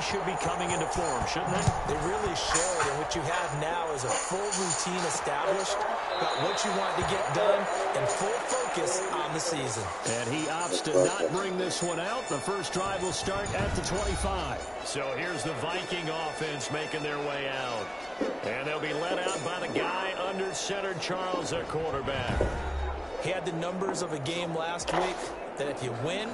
they should be coming into form, shouldn't they? They really should. And what you have now is a full routine established, got what you want to get done, and full focus on the season. And he opts to not bring this one out. The first drive will start at the 25. So here's the Viking offense making their way out. And they'll be led out by the guy under center, Charles, at quarterback. He had the numbers of a game last week that if you win,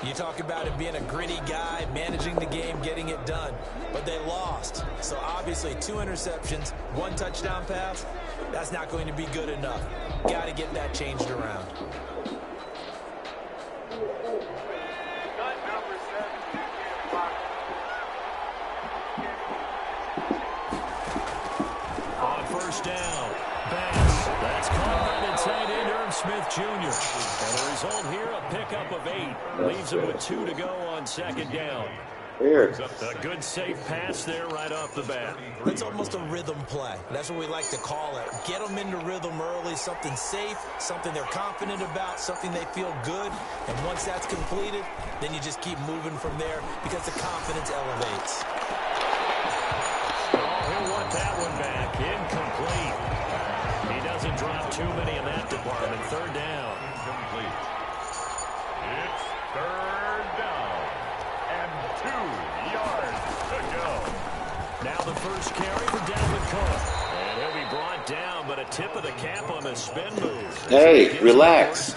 you talk about him being a gritty guy, managing the game, getting it done. But they lost. So obviously 2 interceptions, 1 touchdown pass, that's not going to be good enough. Got to get that changed around. On first down, Bass. That's caught by the tight end, Smith Jr. And the result here, a pickup of 8. Leaves him with 2 to go on second down. Weird. A good safe pass there right off the bat. It's almost a rhythm play. That's what we like to call it. Get them into rhythm early, something safe, something they're confident about, something they feel good. And once that's completed, then you just keep moving from there because the confidence elevates. Oh, he'll want that one back. Incomplete. He doesn't drop too many in that department. Third down. Incomplete. It's third down. And 2 yards to go. Now the first carry for Dalvin Cook. And he'll be brought down, but a tip of the cap on the spin move. Hey, relax.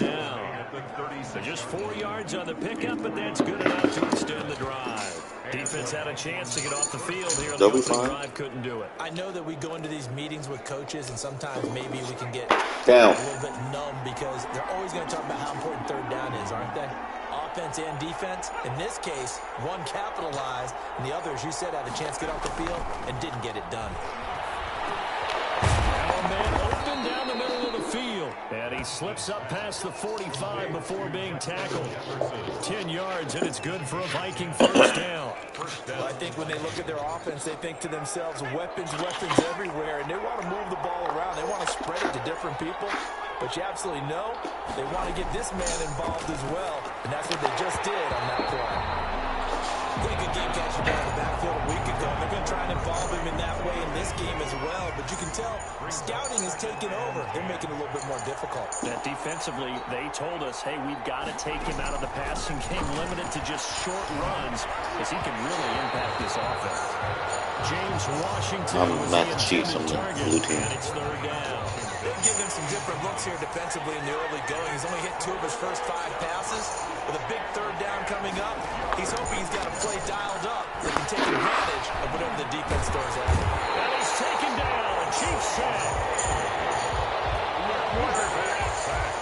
Just 4 yards on the pickup, but that's good enough to extend the drive. Defense had a chance to get off the field here. They'll be the fine. Drive couldn't do it. I know that we go into these meetings with coaches, and sometimes maybe we can get down a little bit numb because they're always going to talk about how important third down is, aren't they? Offense and defense. In this case, one capitalized, and the other, as you said, had a chance to get off the field and didn't get it done. Now a man open down the middle of the field. And he slips up past the 45 before being tackled. 10 yards, and it's good for a Viking first down. Well, I think when they look at their offense, they think to themselves, weapons everywhere, and they want to move the ball around. They want to spread it to different people. But you absolutely know they want to get this man involved as well, and that's what they just did on that play. Pretty good game catching down the backfield a week ago. They're going to try and involve him in that way in this game as well. But you can tell scouting is taking over. They're making it a little bit more difficult. That defensively, they told us, hey, we've got to take him out of the passing game, limited to just short runs, because he can really impact this offense. James Washington. I'm not the Chiefs, I'm the blue team. And it's third down. They'll give him some different looks here defensively in the early going. He's only hit 2 of his first 5 passes. With a big third down coming up, he's hoping he's got a play dialed up that can take advantage of whatever the defense throws at him. And he's taken down. Chiefs sack.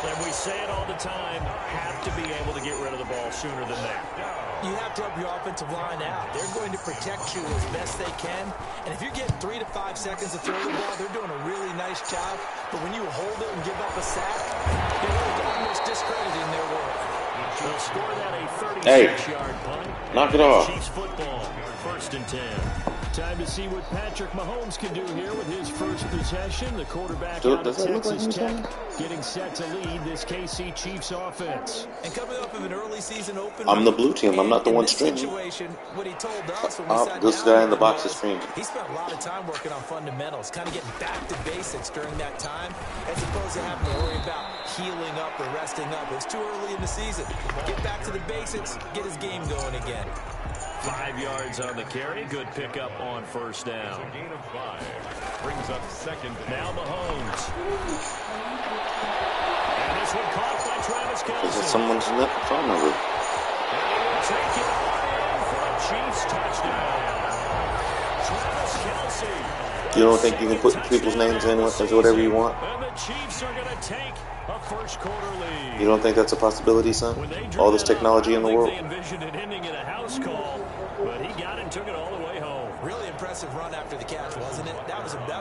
And we say it all the time, have to be able to get rid of the ball sooner than that. You have to help your offensive line out. They're going to protect you as best they can. And if you're getting 3 to 5 seconds to throw the ball, they're doing a really nice job. But when you hold it and give up a sack, you're really almost discrediting their work. They'll score that a 36-yard punt. Knock it off. Chiefs football, 1st and 10. Time to see what Patrick Mahomes can do here with his first possession. The quarterback out of Texas Tech getting set to lead this KC Chiefs offense. And coming up with an early season open, I'm the blue team. I'm not the one streaming. What he told us when we sat this down guy in the box is streaming. He spent a lot of time working on fundamentals, kind of getting back to basics during that time, as opposed to having to worry about healing up or resting up. It's too early in the season. Get back to the basics, get his game going again. 5 yards on the carry. Good pickup on first down. A gain of 5. Brings up second. Now Mahomes. And this one caught by Travis Kelce. Is it someone's phone number? And he will take it on for a Chiefs touchdown. Travis Kelce. You don't think you can put people's names in as whatever you want? And the Chiefs are going to take a first quarter lead. You don't think that's a possibility, son? All this technology in the world? They envisioned it ending in a house call, but he got it and took it all the way home. Really impressive run after the catch, wasn't it?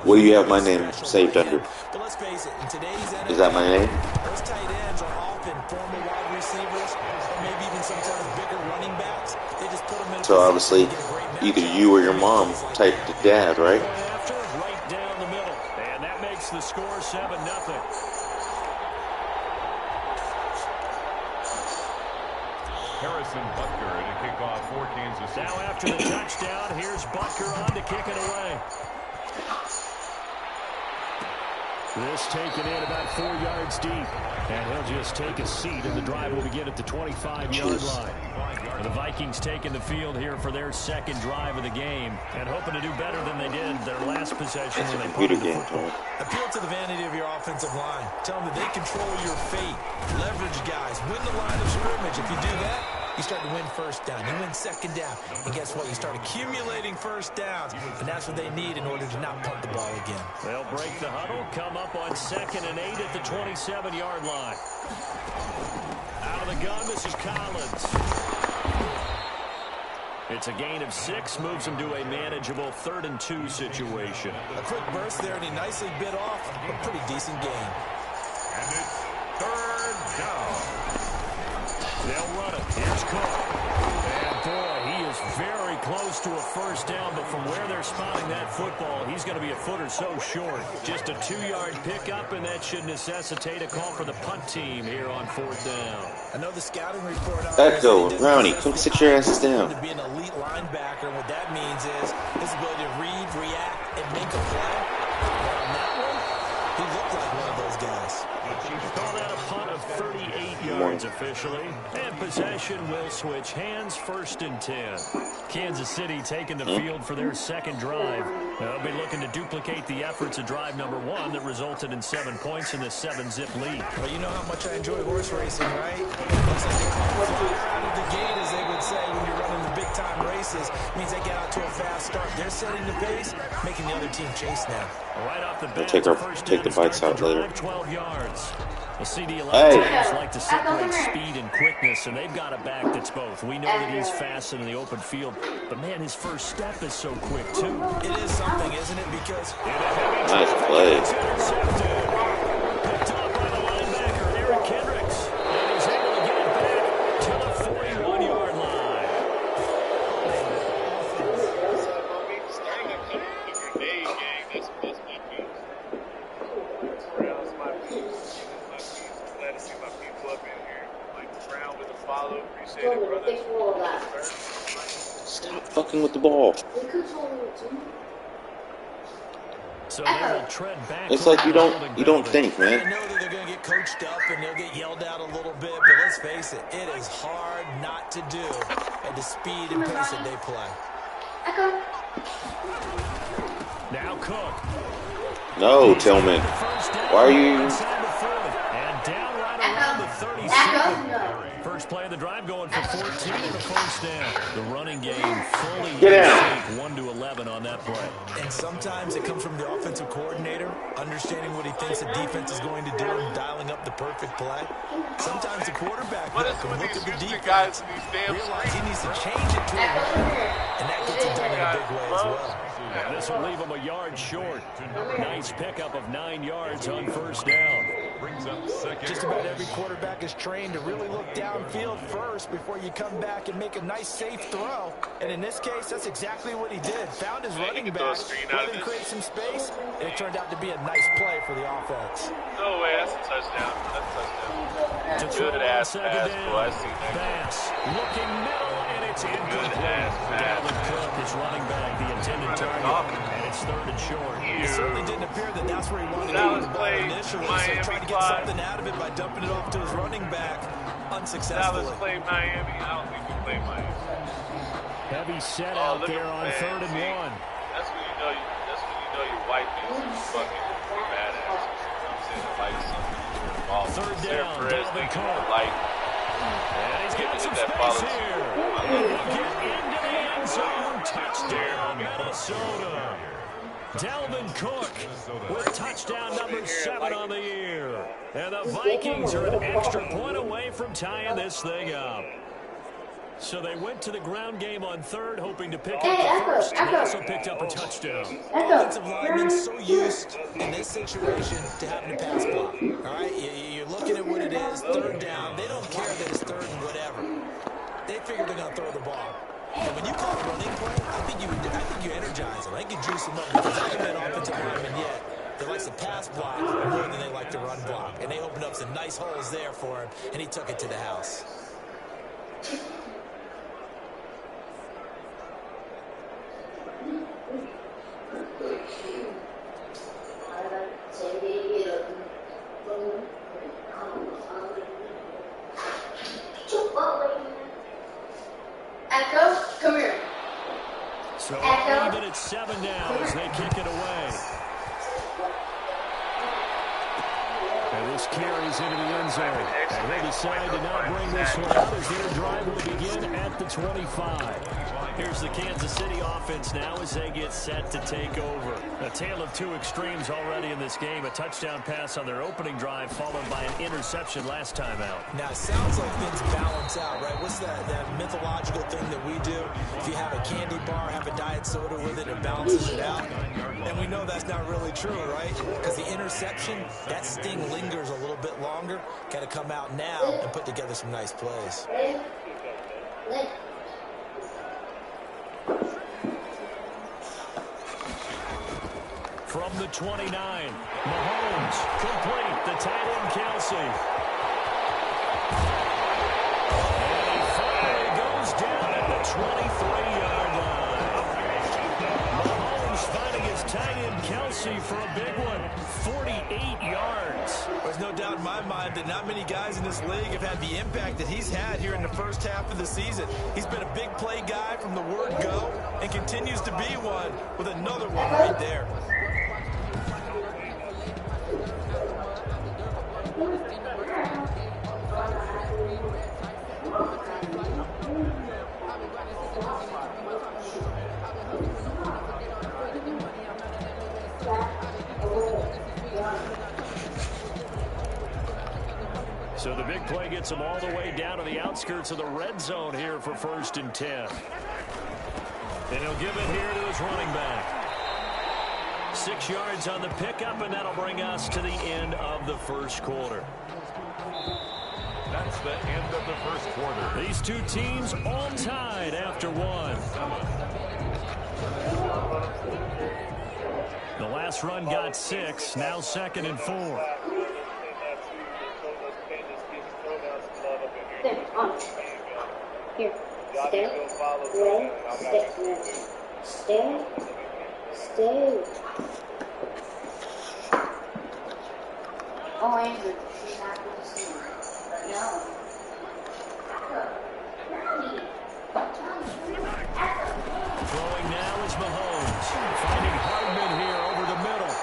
What do you have my name saved under? But let's face it, in today's NFL, Is that my name? those tight ends are often former wide receivers, or maybe even sometimes bigger running backs. They just put them in. So obviously, either you or your mom typed dad, right? After, right down the middle, and that makes the score 7-0. Harrison Butker to kick off for Kansas City. Now after the touchdown, here's Butker on to kick it away. This taken in about 4 yards deep. And he'll just take a seat, and the drive will begin at the 25-yard line. And the Vikings taking the field here for their second drive of the game and hoping to do better than they did their last possession when they put the football. Appeal to the vanity of your offensive line. Tell them that they control your fate. Leverage guys. Win the line of scrimmage. If you do that, you start to win first down. You win second down. And guess what? You start accumulating first downs. And that's what they need in order to not punt the ball again. They'll break the huddle, come up on 2nd and 8 at the 27-yard line. Out of the gun, this is Collins. It's a gain of 6, moves him to a manageable 3rd and 2 situation. A quick burst there, and he nicely bit off a pretty decent gain. And it's 3rd down. They'll run it. Here's Cook. And boy, he is very close to a first down, but from where they're spotting that football, he's going to be a foot or so short. Just a 2-yard pickup, and that should necessitate a call for the punt team here on 4th down. I know the scouting report. Echo, Brownie, come sit your asses down. To be an elite linebacker, what that means is his ability to read, react, and make a play. But on that one, he looked like one of those guys. Call that a punt of 38 yards officially. And possession will switch hands, 1st and 10. Kansas City taking the field for their second drive. They'll be looking to duplicate the efforts of drive number 1 that resulted in 7 points in the 7-zip lead. Well, you know how much I enjoy horse racing, right? Looks like they fire out of the gate, as they would say, when you're running the big-time races. It means they get out to a fast start. They're setting the pace, making the other team chase now. Right off the bat, take the bites out later. 12 yards. The CD teams like to separate speed and quickness, and they've got a back that's both. We know that he's fast in the open field, but man, his first step is so quick too. It is something, isn't it? Because nice play. Picked up by the linebacker, Eric Kendricks, and he's able to get it back to the 41-yard line. Stop fucking with the ball. So they will tread back. It's like you don't think, man. I know that they're going to get coached up and they'll get yelled at a little bit, but let's face it, it is hard not to do at the speed and pace that they play. Now Cook. No, Tillman. Why are you? And down right around the 37. First play of the drive going for 14 and the first down. The running game fully Get out. 1 to 11 on that play. And sometimes it comes from the offensive coordinator, understanding what he thinks the defense is going to do and dialing up the perfect play. Sometimes the quarterback can look at the defense, realize he needs to change it to a run, and that gets it done in a big way as well. And this will leave him a yard short. Nice pickup of 9 yards on first down. Brings up 2nd. Just about every quarterback is trained to really look downfield first before you come back and make a nice, safe throw. And in this case, that's exactly what he did. Found his running back, let him create some space, and it turned out to be a nice play for the offense. No way, that's a touchdown. That's a touchdown. To throw Good on ass second pass, down. boy. I see that. Pass. Looking middle, and it's incomplete. Dalvin Cook is running back the intended target, and it's 3rd and short. It certainly didn't appear that that's where he wanted to go the ball initially, so he tried to get something out of it by dumping it off to his running back unsuccessfully. Dallas played Miami. I don't think we played Miami. Heavy set out there on 3rd and 1. That's when you know your wife is fucking badass. You know what I'm saying? Like something. 3rd down, Dalvin Cook. Like, and he's got some space here. And he'll get into the end zone. Touchdown, Minnesota. Dalvin Cook with touchdown number 7 on the year. And the Vikings are an extra point away from tying this thing up. So they went to the ground game on 3rd, hoping to pick up the first. They also picked up a touchdown. Offensive linemen so used in this situation to having to pass block. All right, you're looking at what it is, 3rd down. They don't care that it's 3rd and whatever. They figure they're going to throw the ball. And when you call a running play, I think you energize them. I think you juice them up because I haven't met offensive linemen yet that likes to pass block more than they like to run block. And they opened up some nice holes there for him, and he took it to the house. So even at 7 now as they kick it away. And this carries into the end zone. And they decide to not bring this one out as their drive will begin at the 25. Here's the Kansas City offense now as they get set to take over. A tale of two extremes already in this game. A touchdown pass on their opening drive followed by an interception last time out. Now, it sounds like things balance out, right? What's that mythological thing that we do? If you have a candy bar, have a diet soda with it, it balances it out. And we know that's not really true, right? Because the interception, that sting lingers a little bit longer. Got to come out now and put together some nice plays. From the 29, Mahomes, complete, the tight end Kelsey. And he finally goes down at the 23-yard line. Mahomes finding his tight end Kelsey for a big one, 48 yards. There's no doubt in my mind that not many guys in this league have had the impact that he's had here in the first half of the season. He's been a big play guy from the word go and continues to be one with another one right there. So the big play gets them all the way down to the outskirts of the red zone here for 1st and 10. And he'll give it here to his running back. 6 yards on the pickup, and that'll bring us to the end of the first quarter. That's the end of the first quarter. These two teams all tied after one. The last run got 6, now 2nd and 4. Here, stay. Oh, Andrew, she's not going to see me. No. Throwing now is Mahomes, finding Hardman here over the middle.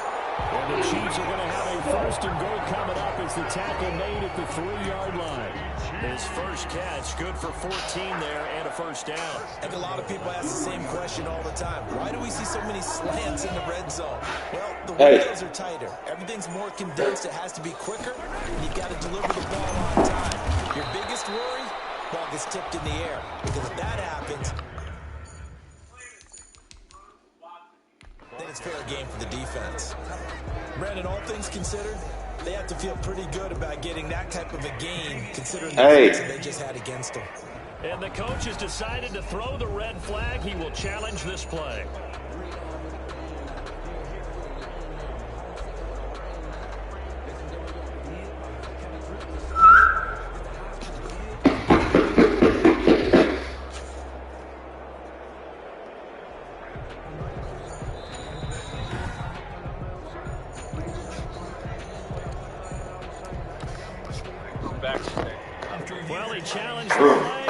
And the Chiefs are going to have a 1st and goal coming up as the tackle made at the 3-yard line. His first catch, good for 14 there and a 1st down. I think a lot of people ask the same question all the time. Why do we see so many slants in the red zone? Well, the windows are tighter. Everything's more condensed. It has to be quicker. And you've got to deliver the ball on time. Your biggest worry? Ball gets tipped in the air. Because if that happens, then it's fair game for the defense. Brandon, all things considered, they have to feel pretty good about getting that type of a gain, considering the defense that they just had against them. And the coach has decided to throw the red flag. He will challenge this play. Well, he challenged the play.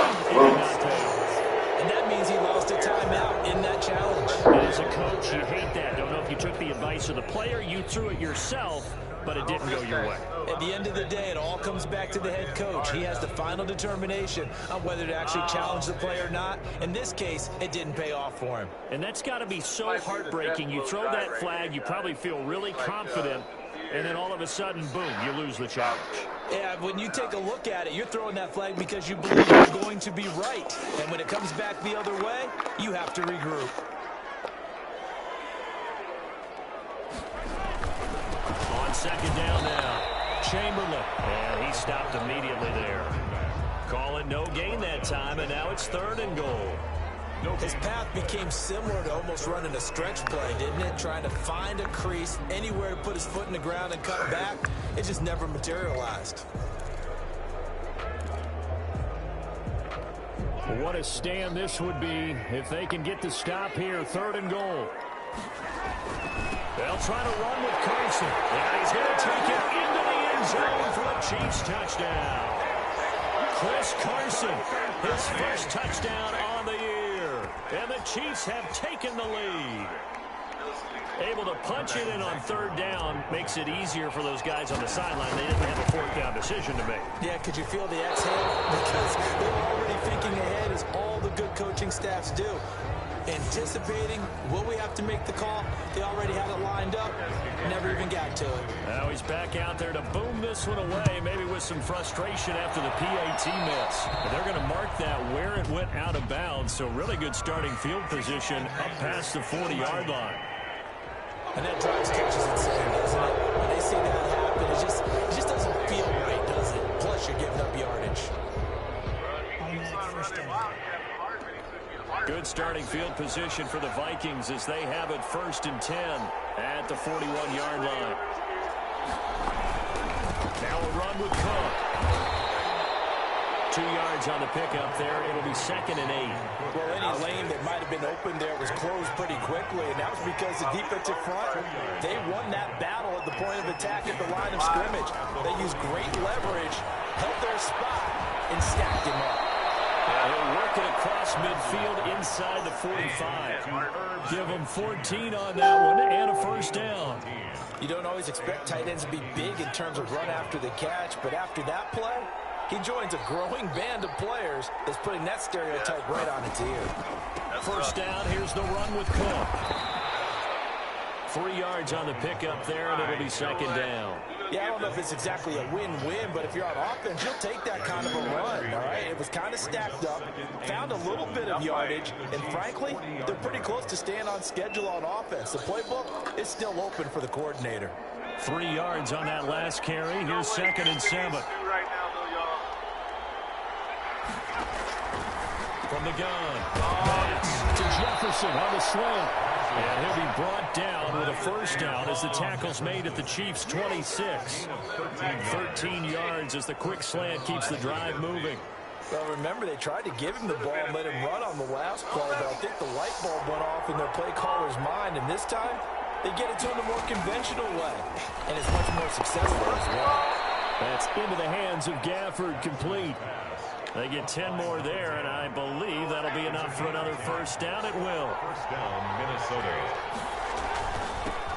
And that means he lost a timeout in that challenge. And as a coach, you hate that. Don't know if you took the advice of the player, you threw it yourself, but it didn't go your way. At the end of the day, it all comes back to the head coach. He has the final determination on whether to actually challenge the play or not. In this case, it didn't pay off for him. And that's got to be so heartbreaking. You throw that flag, you probably feel really confident, and then all of a sudden, boom, you lose the challenge. Yeah, when you take a look at it, you're throwing that flag because you believe you're going to be right. And when it comes back the other way, you have to regroup. On 2nd down now, Chamberlain. And he stopped immediately there. Call it no gain that time, and now it's 3rd and goal. His path became similar to almost running a stretch play, didn't it? Trying to find a crease, anywhere to put his foot in the ground and cut back. It just never materialized. Well, what a stand this would be if they can get the stop here. 3rd and goal. They'll try to run with Carson. And he's going to take it into the end zone for a Chiefs touchdown. Chris Carson, his first touchdown on the year. And the Chiefs have taken the lead. Able to punch it in on third down makes it easier for those guys on the sideline. They didn't have a fourth down decision to make. Yeah, could you feel the exhale? Because they were already thinking ahead, as all the good coaching staffs do. Anticipating, will we have to make the call? They already had it lined up. Never even got to it. Now he's back out there to boom this one away, maybe with some frustration after the PAT miss. But they're going to mark that where it went out of bounds, so really good starting field position up past the 40-yard line. And that drives catches insane, doesn't it? When they see that happen, it just doesn't feel right, does it? Plus, you're giving up yardage. Good starting field position for the Vikings as they have it 1st and 10 at the 41-yard line. Now a run with Cook. 2 yards on the pickup there. It'll be 2nd and 8. Well, any lane that might have been open there was closed pretty quickly, and that was because the defensive front, they won that battle at the point of attack at the line of scrimmage. They used great leverage, held their spot, and stacked him up. He'll work it across midfield inside the 45. Give him 14 on that one and a first down. You don't always expect tight ends to be big in terms of run after the catch, but after that play, he joins a growing band of players that's putting that stereotype right on its ear. First down, here's the run with Cook. 3 yards on the pickup there, and it'll be 2nd down. Yeah, I don't know if it's exactly a win-win, but if you're on offense, you'll take that kind of a run, all right? It was kind of stacked up, found a little bit of yardage, and frankly, they're pretty close to staying on schedule on offense. The playbook is still open for the coordinator. 3 yards on that last carry. Here's 2nd and 7. From the gun. Pass to Jefferson on the slant. And he'll be brought down with a first down as the tackle's made at the Chiefs' 26. 13 yards as the quick slant keeps the drive moving. Well, remember, they tried to give him the ball and let him run on the last play, but I think the light bulb went off in their play caller's mind, and this time they get it to him the more conventional way, and it's much more successful as well. That's into the hands of Gafford, complete. They get 10 more there, and I believe that'll be enough for another first down. It will. First down, Minnesota.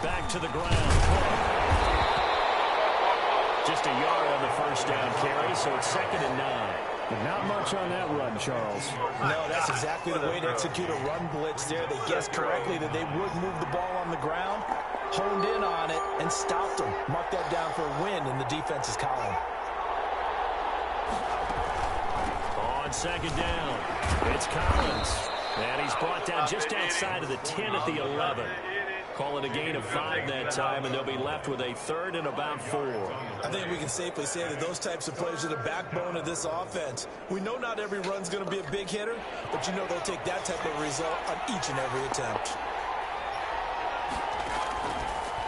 Back to the ground. Just a yard on the first down carry, so it's 2nd and 9. But not much on that run, Charles. No, that's exactly the way to execute a run blitz there. They guessed correctly that they would move the ball on the ground, honed in on it, and stopped them. Mark that down for a win in the defense's column. On 2nd down, it's Collins. And he's brought down just outside of the 10 at the 11. Call it a gain of 5 that time, and they'll be left with a 3rd and about 4. I think we can safely say that those types of plays are the backbone of this offense. We know not every run's going to be a big hitter, but you know they'll take that type of result on each and every attempt.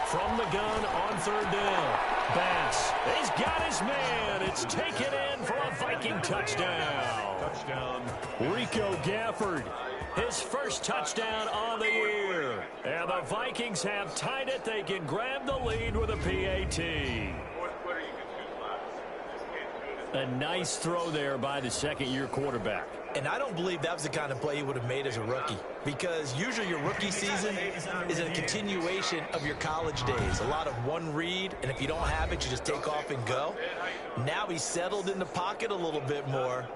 From the gun on 3rd down. Bass. He's got his man. It's taken in for a Viking touchdown. Touchdown. Rico Gafford. His first touchdown on the year. And the Vikings have tied it. They can grab the lead with a PAT. A nice throw there by the 2nd-year quarterback. And I don't believe that was the kind of play he would have made as a rookie, because usually your rookie season is a continuation of your college days. A lot of one read, and if you don't have it, you just take off and go. Now he's settled in the pocket a little bit more,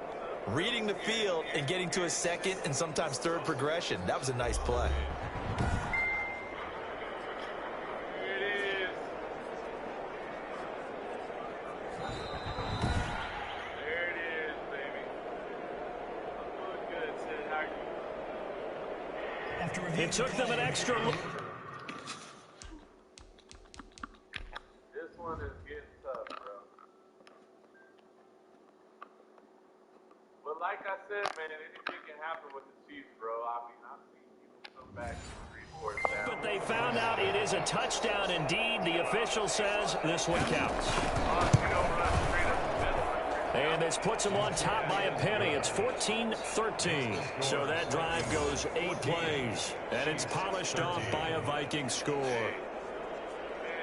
reading the field and getting to a 2nd and sometimes 3rd progression. That was a nice play. It took them an extra look. This one is getting tough, bro. But like I said, man, anything can happen with the Chiefs, bro. I mean, I've seen people come back 3 4 down. But they found out it is a touchdown indeed. The official says this one counts. And this puts them on top by a penny. It's 14-13. So that drive goes 8 plays. And it's polished off by a Viking score. Man,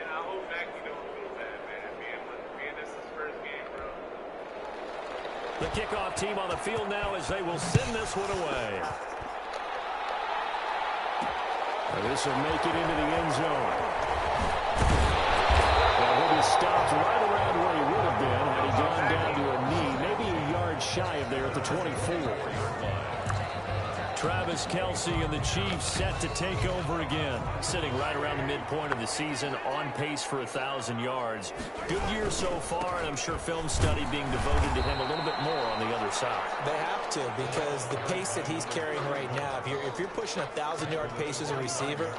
I hope Mackie don't feel bad, man. This is his first game, bro. The kickoff team on the field now as they will send this one away. And this will make it into the end zone. Well, he'll be stopped right around where he would have been had he gone down to a knee, maybe a yard shy of there at the 24. Travis Kelce and the Chiefs set to take over again. Sitting right around the midpoint of the season, on pace for 1,000 yards. Good year so far, and I'm sure film study being devoted to him a little bit more on the other side. They have to, because the pace that he's carrying right now, if you're pushing 1,000-yard pace as a receiver,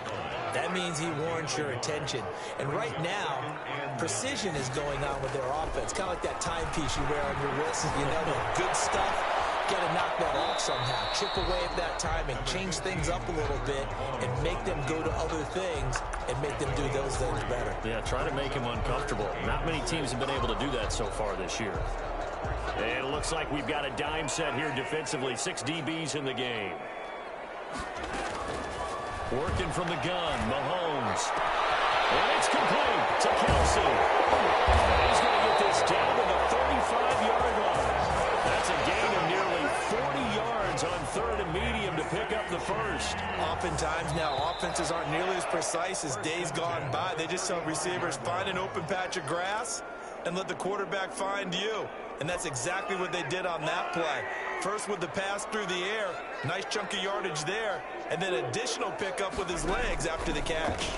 that means he warrants your attention. And right now, precision is going on with their offense. Kind of like that timepiece you wear on your wrist. You know, the good stuff. Got to knock that off somehow. Chip away at that timing, change things up a little bit, and make them go to other things and make them do those things better. Yeah, try to make him uncomfortable. Not many teams have been able to do that so far this year. And it looks like we've got a dime set here defensively. 6 DBs in the game. Working from the gun, Mahomes. And it's complete to Kelce. He's going to get this down to the 35-yard line. That's a gain of nearly 40 yards on 3rd and medium to pick up the first. Oftentimes now, offenses aren't nearly as precise as days gone by. They just tell receivers, find an open patch of grass and let the quarterback find you. And that's exactly what they did on that play. First with the pass through the air, nice chunk of yardage there, and then additional pickup with his legs after the catch.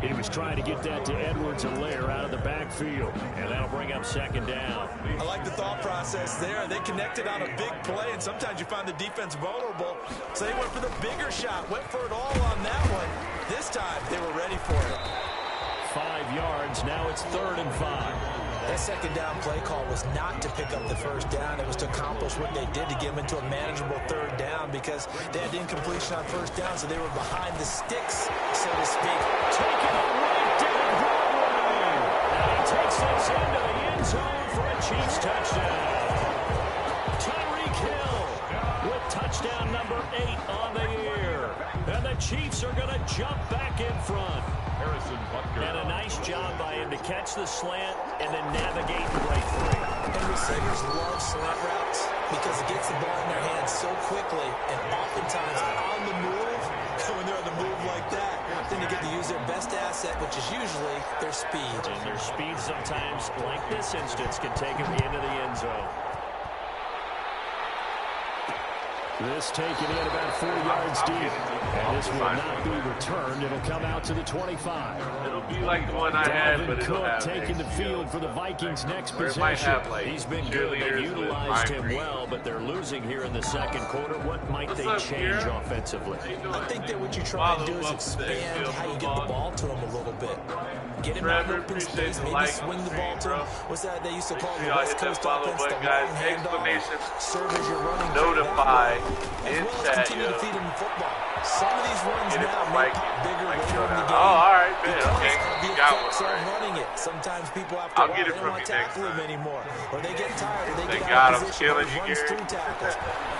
He was trying to get that to Edwards-Helaire out of the backfield, and that'll bring up 2nd down. I like the thought process there. They connected on a big play, and sometimes you find the defense vulnerable. So they went for the bigger shot, went for it all on that one. This time, they were ready for it. 5 yards, now it's 3rd and 5. That 2nd down play call was not to pick up the 1st down. It was to accomplish what they did to get them into a manageable 3rd down because they had incompletion on 1st down, so they were behind the sticks, so to speak. Taking it right down Broadway. And he takes this into the end zone for a Chiefs touchdown. Tyreek Hill with touchdown number 8 on the year. And the Chiefs are going to jump back in front. And a nice job by him to catch the slant and then navigate right through. And receivers love slant routes because it gets the ball in their hands so quickly and oftentimes on the move. When they're on the move like that, then they get to use their best asset, which is usually their speed. And their speed sometimes, like this instance, can take them into the end zone. This taken in about 4 yards deep. And this will not be returned. It'll come out to the 25. It'll be like the one I had, but it'll have taking the field for the Vikings next possession. Have, like, he's been good. They utilized him well, but they're losing here in the 2nd quarter. What might they change offensively? I think that what you try to do is expand how you get the ball to him a little bit. Get him out in open space, maybe swing the ball to him. What's that they used to call the West Coast offense? The long handoff. Serve as your running back. Notify. As well as continue to feed him football. Some of these runs now may pop bigger later in the game. Oh, all right, man. Okay. You The got effects one. of Right. running it. Sometimes people have to I'll get it they from don't want you to next tackle him time. anymore. Or they get tired, or they Thank get God out I'm of position, killing or you, runs Gary. through tackles.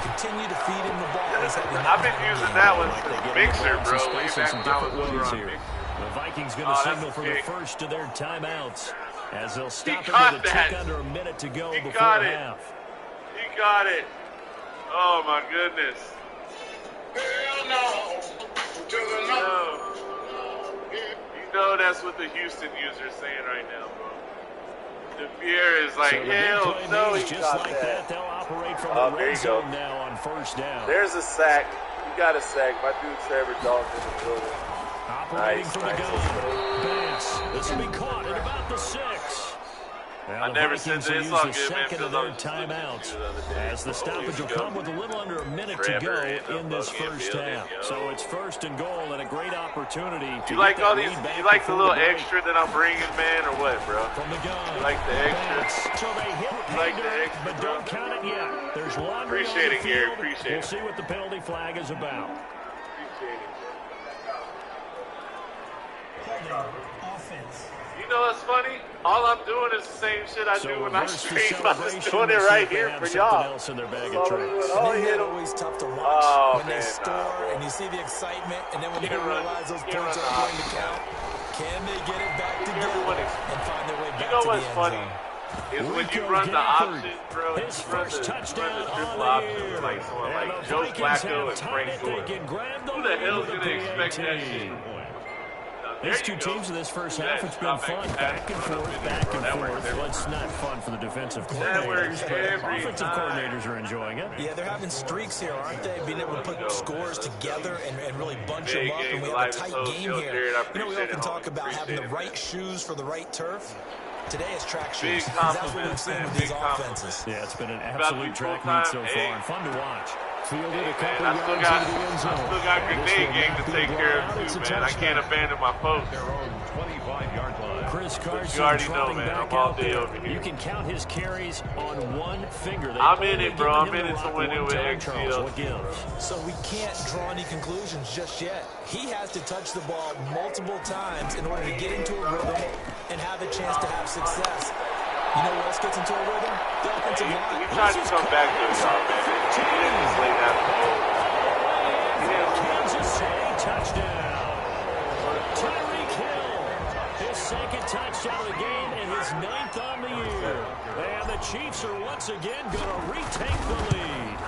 Continue to feed him the ball. I've been using that one since Mixer, bro. Way back when I was over on here. Mixer. The Vikings going to signal for the first of their timeouts as they'll stop it with a tick under a minute to go before half. He got it. Oh, my goodness. No. You know that's what the Houston user's saying right now, bro. The fear is like, hell no, he just got like that. They'll operate from the There red you go. zone now on 1st down. There's a sack. You got a sack. My dude Trevor Dalton in the building. Operating Nice, from the nice. gun. Bass. This will be caught at about the 6. I never said Vikings that. will It's use all the good, man. second of their timeouts as the stoppage will come with a little under a minute to go in this first half. So it's 1st and goal and a great opportunity to You like get all that these? lead back You like the before little break. extra that I'm bringing, man, or what, bro? From the gun. You like the extra? Bass. So they hit You like pay the dirt, extra, but bro? don't count it yet. There's laundry on Appreciate the it, Gary. field. Appreciate We'll it. see what the penalty flag is about. Appreciate it. Offense. You know what's funny? All I'm doing is the same shit I do when I reverse the stream. I'm just celebration. doing it We'll see right if they here have for something y'all. else in their bag That's of all I'm tricks. doing. And Oh, then hit they're him. always tough to watch Oh, when they man, score nah, and you see the excitement, and then when you Can't run. realize those Can't points run are off. going to count, can they get it back together Everyone is- and find their way back You know to what's the end funny? zone? is when you run the option, bro. His first touchdown the triple on the option year. like someone And like the Joe Vikings Flacco have and Frank tied it. Gore. They can grab Who the hell's lead gonna with a expect that PAT. shit? These two teams in this first half, it's been fun. Back and forth, back and forth. Well, it's not fun for the defensive coordinators, but offensive coordinators are enjoying it. Yeah, they're having streaks here, aren't they? Being able to put scores together and really bunch them up, and we have a tight game here. You know, we often talk about having the right shoes for the right turf. Today it's track shoes. That's what we've seen with these offenses. Yeah, it's been an absolute track meet so far, and fun to watch. Fielded a couple I yards got, into the end zone. I still got grenade game to take care of too, man. I can't abandon my post. Their own 25-yard line. Chris Carson You already know, trotting man. back I'm all out day there. over here. You can count his carries on one finger. They've I'm in only it, bro. given I'm him in the it rock to win it one with time, XGL. Charles. What gives? So we can't draw any conclusions just yet. He has to touch the ball multiple times in order to get into a rhythm and have a chance to have success. You know what else gets into a rhythm? The offensive line. He tried to come back to y'all, man. He didn't just lay down. Kansas City touchdown. Tyreek Hill, his second touchdown of the game and his 9th on the year. And the Chiefs are once again going to retake the lead.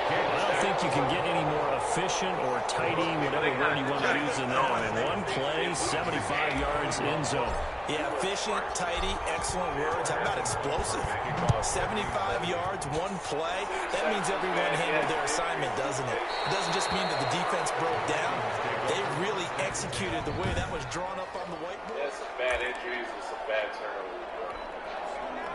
I don't think you can get any more efficient or tidy, whatever word you want to use in that. In one play, 75 yards in zone. Yeah, efficient, tidy, excellent words. How about explosive? 75 yards, one play. That means everyone handled their assignment, doesn't it? It doesn't just mean that the defense broke down. They really executed the way that was drawn up on the whiteboard. That's some bad injuries and some bad turnovers, bro.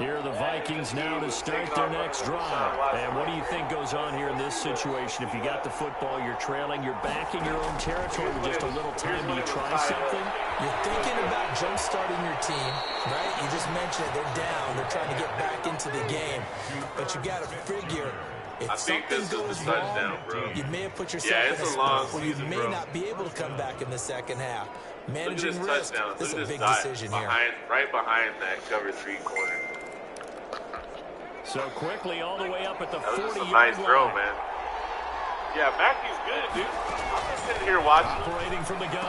Here are the Vikings now to start their next drive. And what do you think goes on here in this situation? If you got the football, you're trailing, you're back in your own territory with just a little time. Do you try something? You're thinking about jump-starting your team, right? You just mentioned it. They're down. They're trying to get back into the game. But you got to figure, if something goes wrong, you may have put yourself in a spot where you may not be able to come back in the second half. Managing risk, this is a big decision here. Right behind that cover 3 corner. So quickly all the way up at the 40-yard line. Nice throw, man. Yeah, Mackey's good, dude. I'm just sitting here watching. Operating from the gun.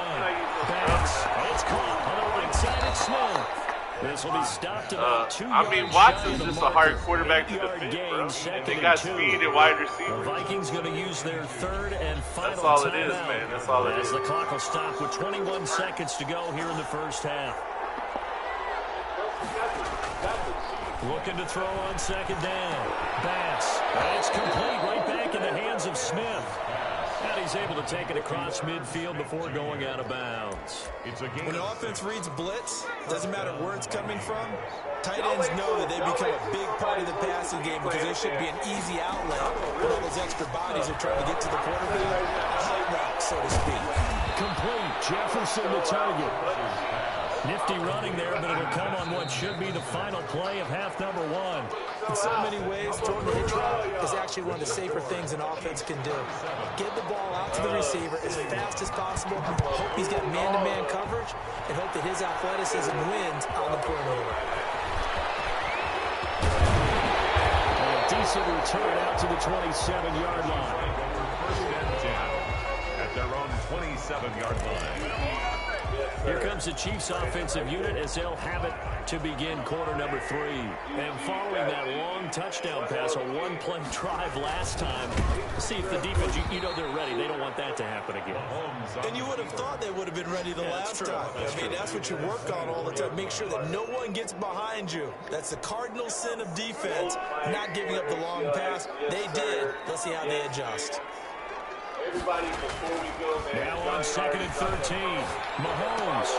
Bats. It's caught on the right side. It's Smith. This will be stopped about 2 yards. I mean, Watson's just a hard quarterback to defend, bro. They got speed at wide receiver. The Vikings going to use their third and final That's all it timeout. is, man. That's all it is. As the clock will stop with 21 seconds to go here in the first half. Looking to throw on second down. Bats. It's complete right back in the hands of Smith. And he's able to take it across midfield before going out of bounds. When an offense reads blitz, doesn't matter where it's coming from, tight ends know that they become a big part of the passing game because they should be an easy outlet when all those extra bodies are trying to get to the quarterback. A hot route, so to speak. Complete. Jefferson the target. Nifty running there, but it'll come on what should be the final play of half number 1. In so many ways, throwing the hitch route is actually one of the safer things an offense can do. Get the ball out to the receiver as fast as possible, hope he's got man-to-man coverage, and hope that his athleticism wins on the perimeter. A decent return out to the 27-yard line. First and 10 at their own 27-yard line. Here comes the Chiefs offensive unit as they'll have it to begin quarter number 3. And following that long touchdown pass, a one-play drive last time, see if the defense, you know they're ready. They don't want that to happen again. And you would have thought they would have been ready the last time. I mean, that's what you work on all the time. Make sure that no one gets behind you. That's the cardinal sin of defense, not giving up the long pass. They did. Let's see how they adjust. Everybody, before we go, man. Now on second and 13. Mahomes.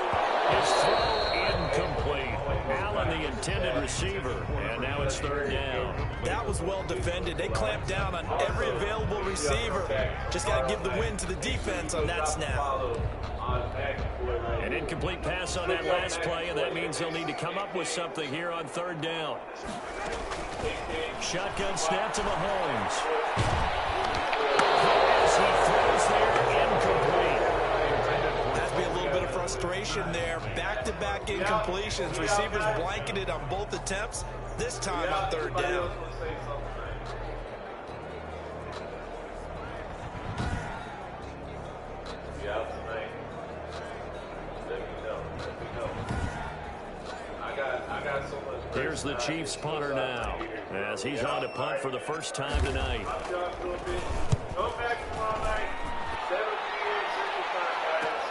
His throw incomplete. Allen, the intended receiver. And now it's third down. That was well defended. They clamped down on every available receiver. Just got to give the win to the defense on that snap. An incomplete pass on that last play, and that means they'll need to come up with something here on third down. Shotgun snap to Mahomes. He throws there, incomplete. Has to be a little bit of frustration there. Back-to-back incompletions. Receivers blanketed on both attempts. This time on third down. Here's the Chiefs punter now, as he's on to punt for the first time tonight. Go back tomorrow night. 7 p.m. Central Time, guys.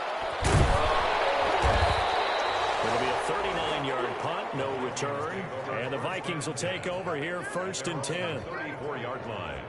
It'll be a 39-yard punt, no return. And the Vikings will take over here, 1st and 10. 34-yard line.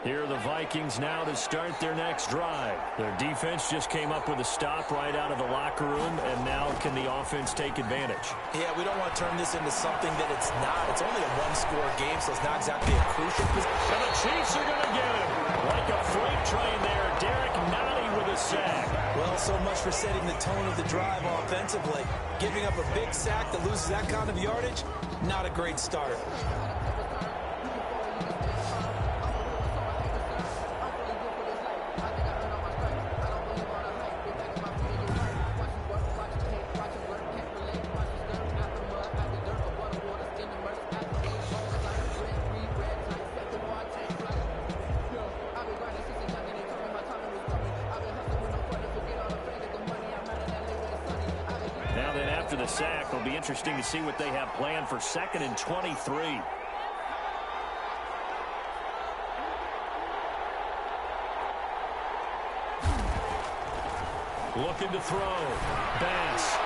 Here are the Vikings now to start their next drive. Their defense just came up with a stop right out of the locker room, and now can the offense take advantage? Yeah, we don't want to turn this into something that it's not. It's only a one-score game, so it's not exactly a crucial position. And the Chiefs are going to get him. Like a freight train there, Derek Nottie with a sack. Well, so much for setting the tone of the drive offensively. Giving up a big sack that loses that kind of yardage, not a great start. After the sack, it'll be interesting to see what they have planned for 2nd and 23. Looking to throw. Bass.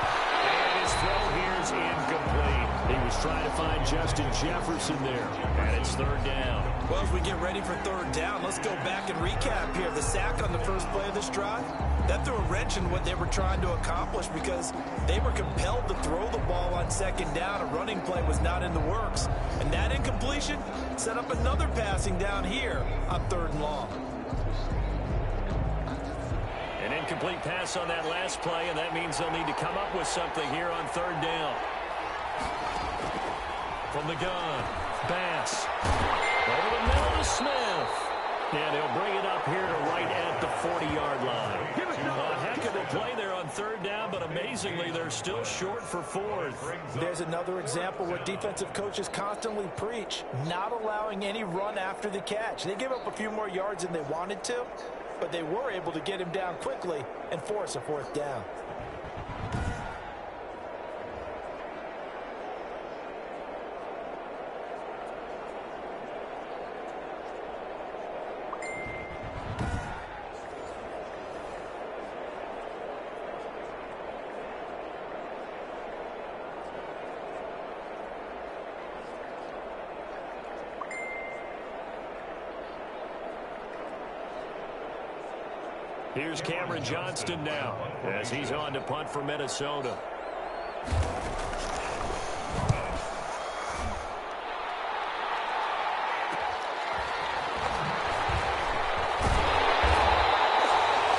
And his throw here is incomplete. He was trying to find Justin Jefferson there. And it's 3rd down. Well, as we get ready for 3rd down, let's go back and recap here. The sack on the first play of this drive, that threw a wrench in what they were trying to accomplish because they were compelled to throw the ball on 2nd down. A running play was not in the works. And that incompletion set up another passing down here on 3rd and long. An incomplete pass on that last play, and that means they'll need to come up with something here on 3rd down. From the gun, Bass. Over the middle to Smith. And he'll bring it up here to right at the 40-yard line. A heck of a play there on 3rd down, but amazingly, they're still short for 4th. There's another example what defensive coaches constantly preach, not allowing any run after the catch. They gave up a few more yards than they wanted to, but they were able to get him down quickly and force a 4th down. Here's Cameron Johnston now as he's on to punt for Minnesota.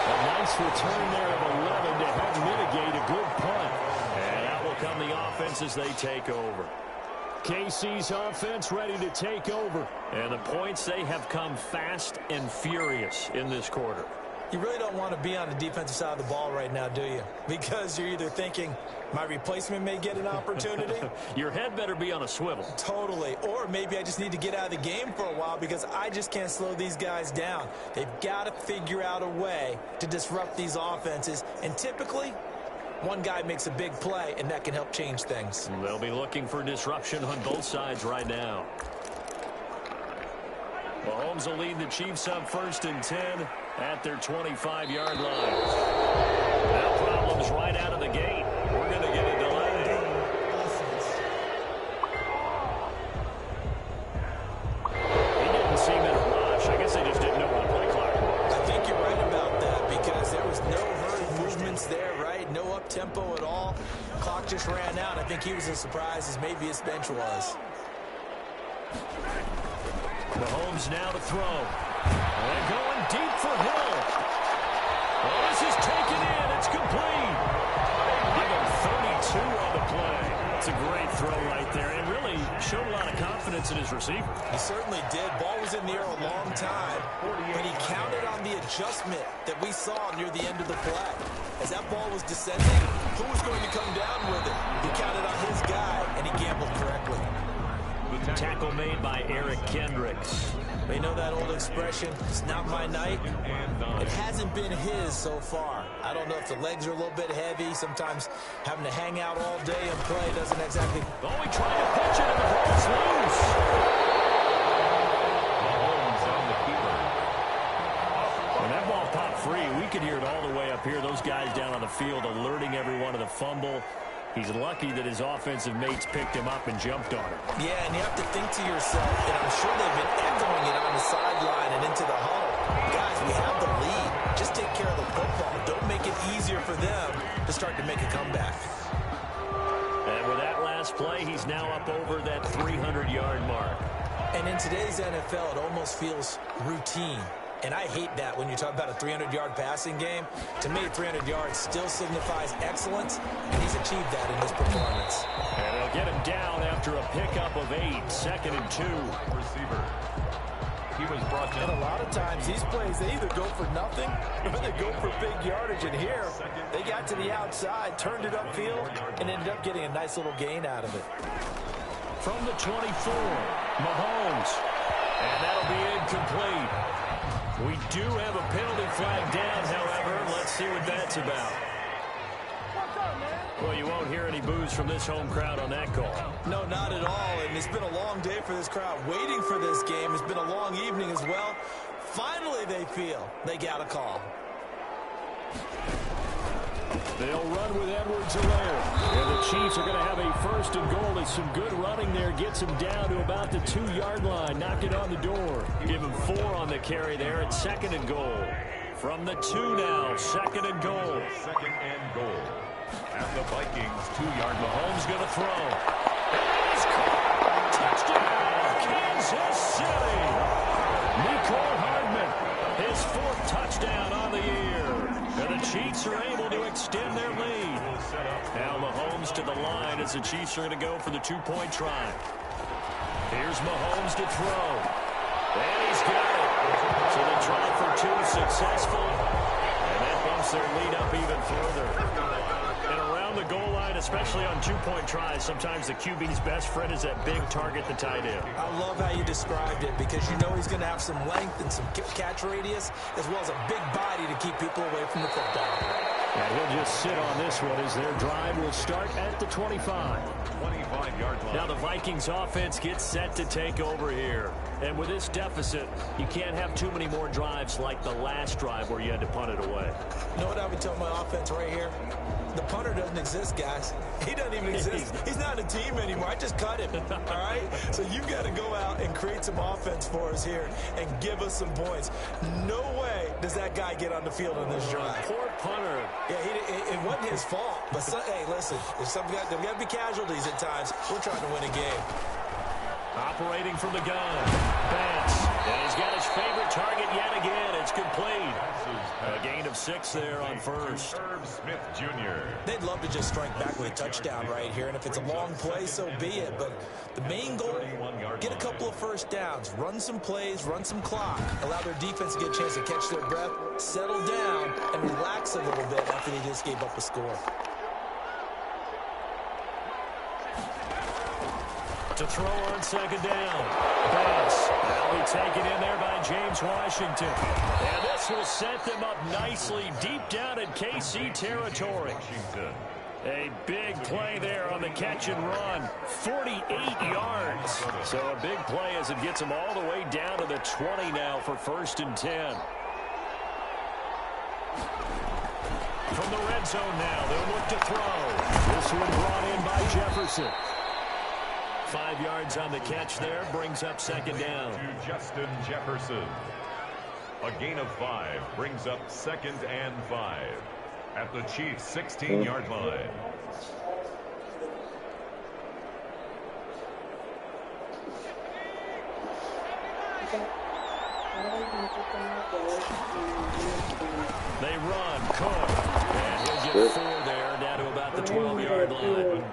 A nice return there of 11 to help mitigate a good punt. And out will come the offense as they take over. KC's offense ready to take over. And the points, they have come fast and furious in this quarter. You really don't want to be on the defensive side of the ball right now, do you? Because you're either thinking, my replacement may get an opportunity. Your head better be on a swivel. Totally. Or maybe I just need to get out of the game for a while because I just can't slow these guys down. They've got to figure out a way to disrupt these offenses. And typically, one guy makes a big play, and that can help change things. They'll be looking for disruption on both sides right now. Mahomes will lead the Chiefs up 1st and 10 at their 25-yard line. Now problems right out of the gate. We're going to get a delay. He didn't seem in a rush. I guess they just didn't know where the play clock was. I think you're right about that because there was no hurried movements there, right? No up-tempo at all. Clock just ran out. I think he was as surprised as maybe his bench was. Mahomes now to throw. And going deep for Hill. Oh, this is taken in. It's complete. He got 32 on the play. It's a great throw right there. And really showed a lot of confidence in his receiver. He certainly did. Ball was in the air a long time, but he counted on the adjustment that we saw near the end of the play. As that ball was descending, who was going to come down with it? He counted on his guy, and he gambled correctly. Tackle made by Eric Kendricks. They know that old expression, it's not my night. It hasn't been his so far. I don't know if the legs are a little bit heavy. Sometimes having to hang out all day and play doesn't exactly... Oh, he tried to pitch it, and the ball's loose. When that ball popped free, we could hear it all the way up here. Those guys down on the field alerting everyone of the fumble. He's lucky that his offensive mates picked him up and jumped on him. Yeah, and you have to think to yourself, and I'm sure they've been echoing it on the sideline and into the huddle. Guys, we have the lead. Just take care of the football. Don't make it easier for them to start to make a comeback. And with that last play, he's now up over that 300-yard mark. And in today's NFL, it almost feels routine. And I hate that when you talk about a 300-yard passing game. To me, 300 yards still signifies excellence, and he's achieved that in his performance. And they'll get him down after a pickup of 8, 2nd and 2. Receiver. He was brought down. And a lot of times, these plays, they either go for nothing or they go for big yardage. And here, they got to the outside, turned it upfield, and ended up getting a nice little gain out of it. From the 24, Mahomes. And that'll be incomplete. We do have a penalty flag down, however. Let's see what that's about. Well, you won't hear any boos from this home crowd on that call. No, not at all. And it's been a long day for this crowd waiting for this game. It's been a long evening as well. Finally, they feel they got a call. They'll run with Edwards-Helaire. And the Chiefs are going to have a 1st and goal. As some good running there gets him down to about the 2-yard line. Knock it on the door. Give him 4 on the carry there at 2nd and goal. From the 2 now, 2nd and goal. 2nd and goal. At the Vikings 2-yard line. Mahomes going to throw. He's caught. Touchdown, Kansas City. Nicole Hardman, his 4th touchdown on the year. And the Chiefs are able to extend their lead. Now Mahomes to the line as the Chiefs are going to go for the 2-point try. Here's Mahomes to throw. And he's got it. So the try for 2 is successful. And that bumps their lead up even further. And around the goal line, especially on 2-point tries, sometimes the QB's best friend is that big target, the tight end. I love how you described it because you know he's going to have some length and some catch radius as well as a big body to keep people away from the football. And he'll just sit on this one as their drive will start at the 25. 25-yard line. Now the Vikings offense gets set to take over here. And with this deficit, you can't have too many more drives like the last drive where you had to punt it away. You know what I would tell my offense right here? The punter doesn't exist, guys. He doesn't even exist. He's not a team anymore. I just cut him, all right? So you've got to go out and create some offense for us here and give us some points. No way does that guy get on the field on this drive. Poor punter. Yeah, it wasn't his fault. But, hey, listen, there's got to be casualties at times. We're trying to win a game. Operating from the gun. Banks. And he's got his favorite target yet again. It's complete. A gain of 6 there on 1st. Irv Smith Jr. They'd love to just strike back with a touchdown right here. And if it's a long play, so be it. But the main goal, get a couple of 1st downs. Run some plays, run some clock. Allow their defense to get a chance to catch their breath, settle down, and relax a little bit after they just gave up a score. To throw on 2nd down. Banks. That'll be taken in there by James Washington. And this will set them up nicely deep down in KC territory. A big play there on the catch and run. 48 yards. So a big play as it gets them all the way down to the 20 now for 1st and 10. From the red zone now, they'll look to throw. This one brought in by Jefferson. 5 yards on the catch there, brings up 2nd down. To Justin Jefferson. A gain of 5 brings up 2nd and 5 at the Chiefs' 16-yard line. They run. Cook. And he'll get 4 there, down to about the 12-yard line.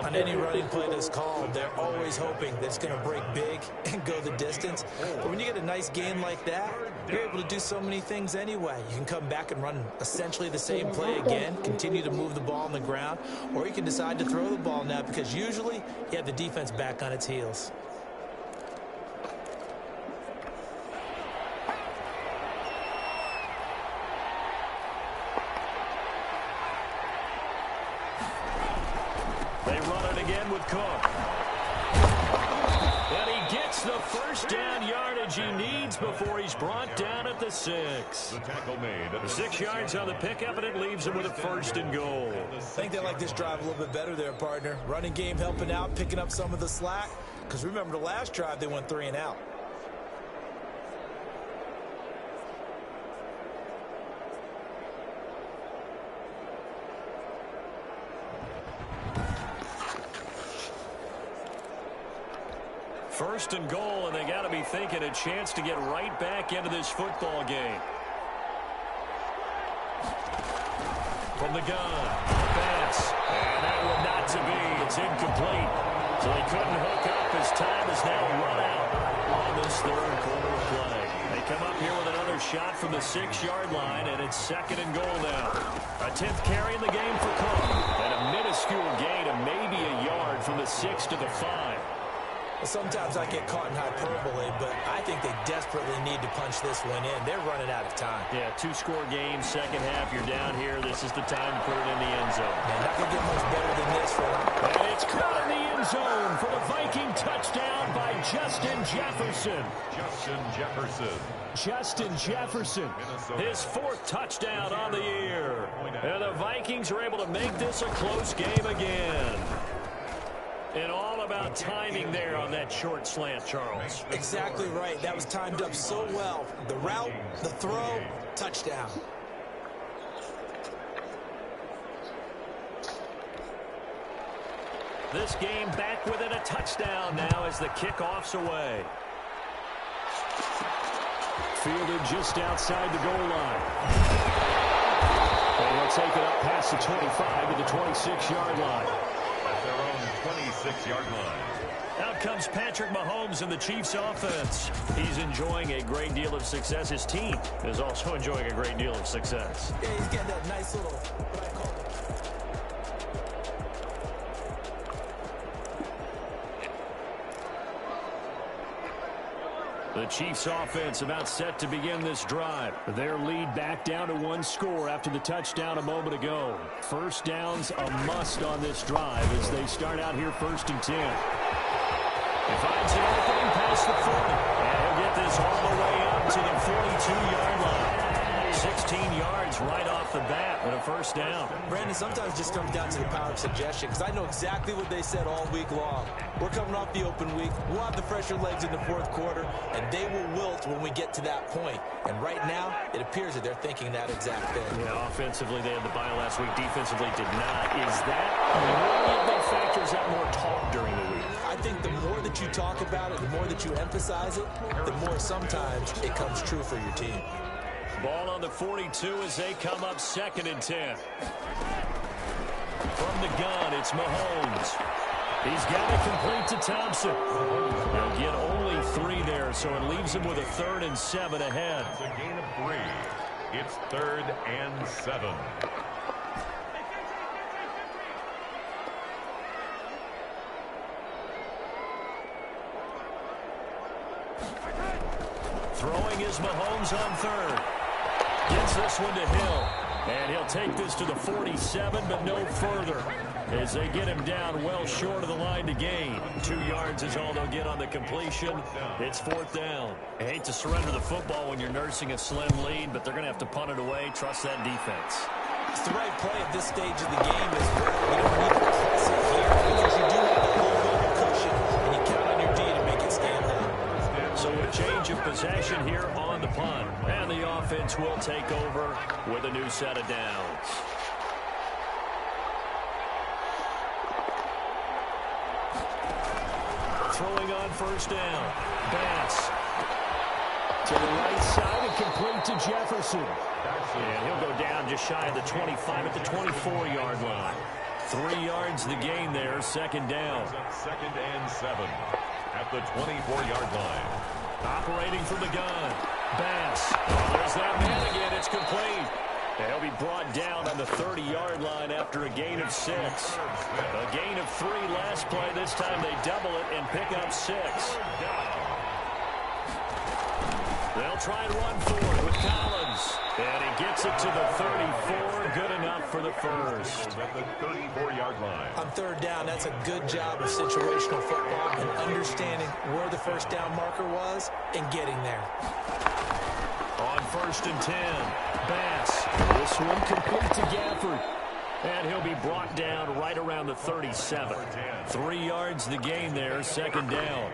On any running play that's called, they're always hoping that it's going to break big and go the distance. But when you get a nice gain like that, you're able to do so many things anyway. You can come back and run essentially the same play again, continue to move the ball on the ground, or you can decide to throw the ball now because usually you have the defense back on its heels. They run it again with Cook. And he gets the first down yardage he needs before he's brought down at the 6. The tackle made. The 6 yards on the pickup, and it leaves him with a 1st and goal. I think they like this drive a little bit better there, partner. Running game helping out, picking up some of the slack. Because remember, the last drive, they went 3 and out. First and goal, and they got to be thinking a chance to get right back into this football game. From the gun, Bass, and that one not to be. It's incomplete. So they couldn't hook up. His time is now run out on this 3rd quarter play. They come up here with another shot from the 6-yard line, and it's 2nd and goal now. A 10th carry in the game for Cook, and a minuscule gain of maybe a yard from the 6 to the 5. Sometimes I get caught in hyperbole, but I think they desperately need to punch this one in. They're running out of time. Yeah, 2-score game, second half. You're down here. This is the time to put it in the end zone. Man, not going to get much better than this for them. And it's caught in the end zone for the Viking touchdown by Justin Jefferson. Justin Jefferson, his 4th touchdown on the year. And the Vikings are able to make this a close game again. And all about timing there on that short slant, Charles. Exactly right. That was timed up so well. The route, the throw, touchdown. This game back within a touchdown now as the kickoff's away. Fielded just outside the goal line. And he'll take it up past the 25 to the 26-yard line. At their own 26-yard line. Out comes Patrick Mahomes and the Chiefs offense. He's enjoying a great deal of success. His team is also enjoying a great deal of success. Yeah, he's got that nice little, what I call it. The Chiefs offense about set to begin this drive. Their lead back down to 1 score after the touchdown a moment ago. First down's a must on this drive as they start out here 1st and 10. He finds an opening past the 40. And he'll get this all the way up to the 42-yard line. 16 yards right off the bat with a first down. Brandon, sometimes it just comes down to the power of suggestion because I know exactly what they said all week long. We're coming off the open week. We'll have the fresher legs in the 4th quarter, and they will wilt when we get to that point. And right now, it appears that they're thinking that exact thing. Yeah, offensively, they had the bye last week. Defensively, did not. Is that one of the factors that more talk during the week? I think the more that you talk about it, the more that you emphasize it, the more sometimes it comes true for your team. Ball on the 42 as they come up 2nd and 10. From the gun, it's Mahomes. He's got it complete to Thompson. He'll get only 3 there, so it leaves him with a 3rd and 7 ahead. It's a gain of 3. It's 3rd and 7. Throwing is Mahomes on 3rd. Gets this one to Hill. And he'll take this to the 47, but no further, as they get him down well short of the line to gain. 2 yards is all they'll get on the completion. It's 4th down. I hate to surrender the football when you're nursing a slim lead, but they're going to have to punt it away. Trust that defense. It's the right play at this stage of the game as well. You don't need to press it here because you do have a low level cushion, and you count on your D to make it stand out. So a change of possession here on the punt. And the offense will take over with a new set of downs. Throwing on 1st down. Bass to To the right side and complete to Jefferson. And he'll go down just shy of the 25 at the 24-yard line. 3 yards the gain there, second down. Second and 7 at the 24-yard line. Operating from the gun. Bass. There's that man again. It's complete. He'll be brought down on the 30-yard line after a gain of 6. A gain of 3 last play. This time they double it and pick up 6. They'll try and run for it with Collins. And he gets it to the 34. Good enough for the first. At the 34-yard line. On third down, that's a good job of situational football and understanding where the first down marker was and getting there. On first and 10, Bass. This one complete to Gafford. And he'll be brought down right around the 37. 3 yards the gain there, second down.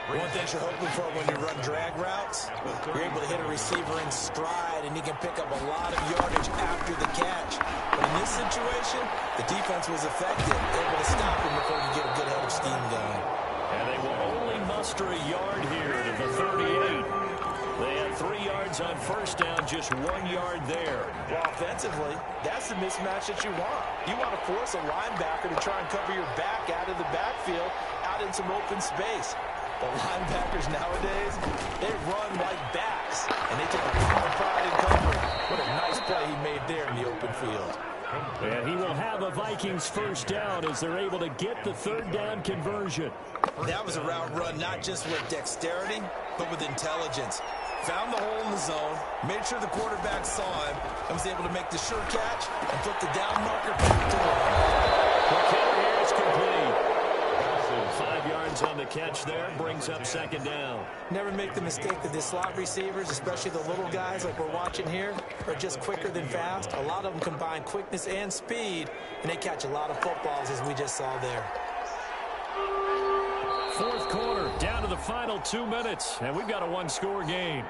One thing you're hoping for when you run drag routes, you're able to hit a receiver in stride, and he can pick up a lot of yardage after the catch. But in this situation, the defense was effective, able to stop him before he could get a good head of steam going. And they will only muster a yard here to the 38. They had 3 yards on first down, just 1 yard there. Well, offensively, that's the mismatch that you want. You want to force a linebacker to try and cover your back out of the backfield, out in some open space. The linebackers nowadays, they run like backs, and they take a ton of pride in covering. What a nice play he made there in the open field. And he will have a Vikings first down as they're able to get the third down conversion. That was a route run not just with dexterity, but with intelligence. Found the hole in the zone, made sure the quarterback saw him, and was able to make the sure catch and flip the down marker back to one. The carry is complete. 5 yards on the catch there, brings up second down. Never make the mistake that the slot receivers, especially the little guys like we're watching here, are just quicker than fast. A lot of them combine quickness and speed, and they catch a lot of footballs as we just saw there. Fourth quarter, down to the final 2 minutes, and we've got a one-score game.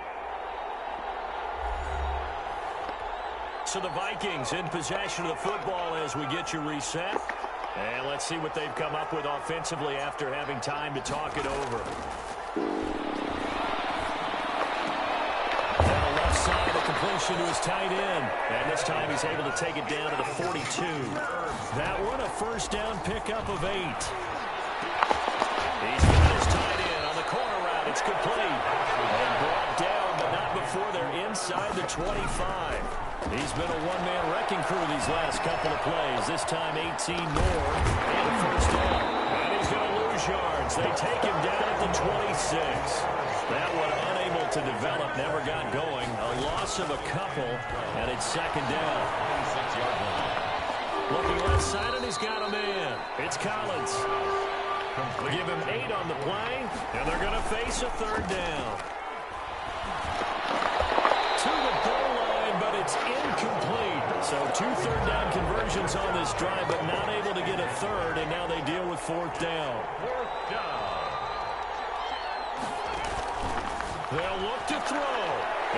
So the Vikings in possession of the football as we get you reset. And let's see what they've come up with offensively after having time to talk it over. Down the left side, the completion to his tight end. And this time he's able to take it down to the 42. That one, a first down pickup of 8. He's got his tight end on the corner route. It's complete. And brought down, but not before they're inside the 25. He's been a one-man wrecking crew these last couple of plays. This time 18 more and a first down. And he's going to lose yards. They take him down at the 26. That one unable to develop, never got going. A loss of a couple, and it's second down. Looking left side, and he's got a man. It's Collins. Give him 8 on the play, and they're going to face a third down. To the goal line, but it's incomplete. So 2 third down conversions on this drive, but not able to get a third, and now they deal with fourth down. They'll look to throw.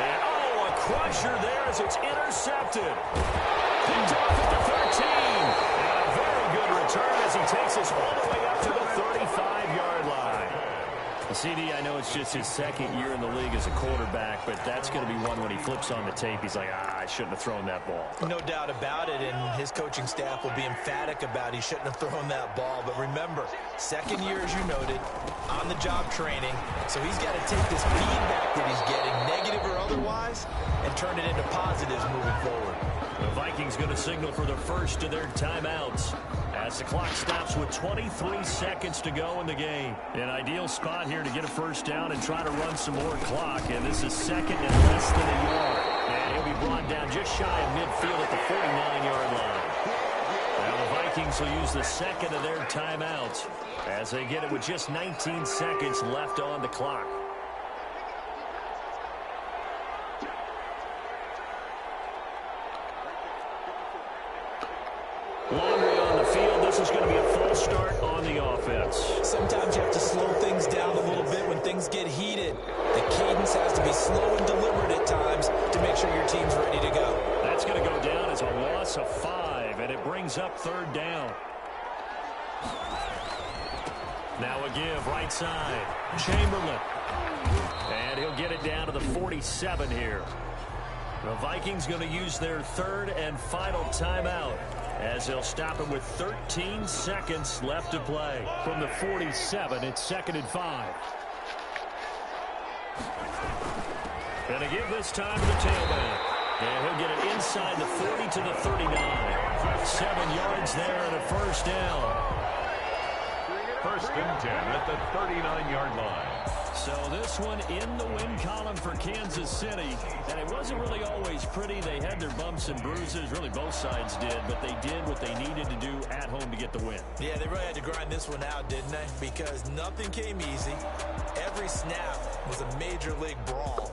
And, a crusher there as it's intercepted. Picked off at the 13. And a very good return as he takes us all the way up to the 35-yard line. CD, I know it's just his second year in the league as a quarterback, but that's going to be one when he flips on the tape. He's like, I shouldn't have thrown that ball. No doubt about it, and his coaching staff will be emphatic about he shouldn't have thrown that ball. But remember, second year, as you noted, on-the-job training, so he's got to take this feedback that he's getting, negative or otherwise, and turn it into positives moving forward. The Vikings going to signal for the first of their timeouts as the clock stops with 23 seconds to go in the game. An ideal spot here to get a first down and try to run some more clock. And this is second and less than a yard. And he'll be brought down just shy of midfield at the 49-yard line. Now the Vikings will use the second of their timeouts as they get it with just 19 seconds left on the clock. Laundry on the field. This is going to be a false start on the offense. Sometimes you have to slow things down a little bit when things get heated. The cadence has to be slow and deliberate at times to make sure your team's ready to go. That's going to go down as a loss of 5, and it brings up third down. Now a give right side. Chamberlain And he'll get it down to the 47 here. The Vikings going to use their third and final timeout as they'll stop him with 13 seconds left to play. From the 47, it's 2nd and 5. And to give this time to the tailback. And he'll get it inside the 40 to the 39. 7 yards there and a first down. 1st and 10 at the 39-yard line. So this one in the win column for Kansas City. And it wasn't really always pretty. They had their bumps and bruises. Really, both sides did. But they did what they needed to do at home to get the win. Yeah, they really had to grind this one out, didn't they? Because nothing came easy. Every snap was a major league brawl.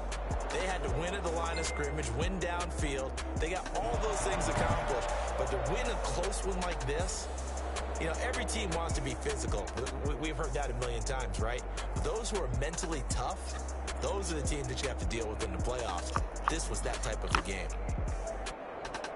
They had to win at the line of scrimmage, win downfield. They got all those things accomplished. But to win a close one like this, you know, every team wants to be physical. We've heard that a million times, right? But those who are mentally tough, those are the teams that you have to deal with in the playoffs. This was that type of a game.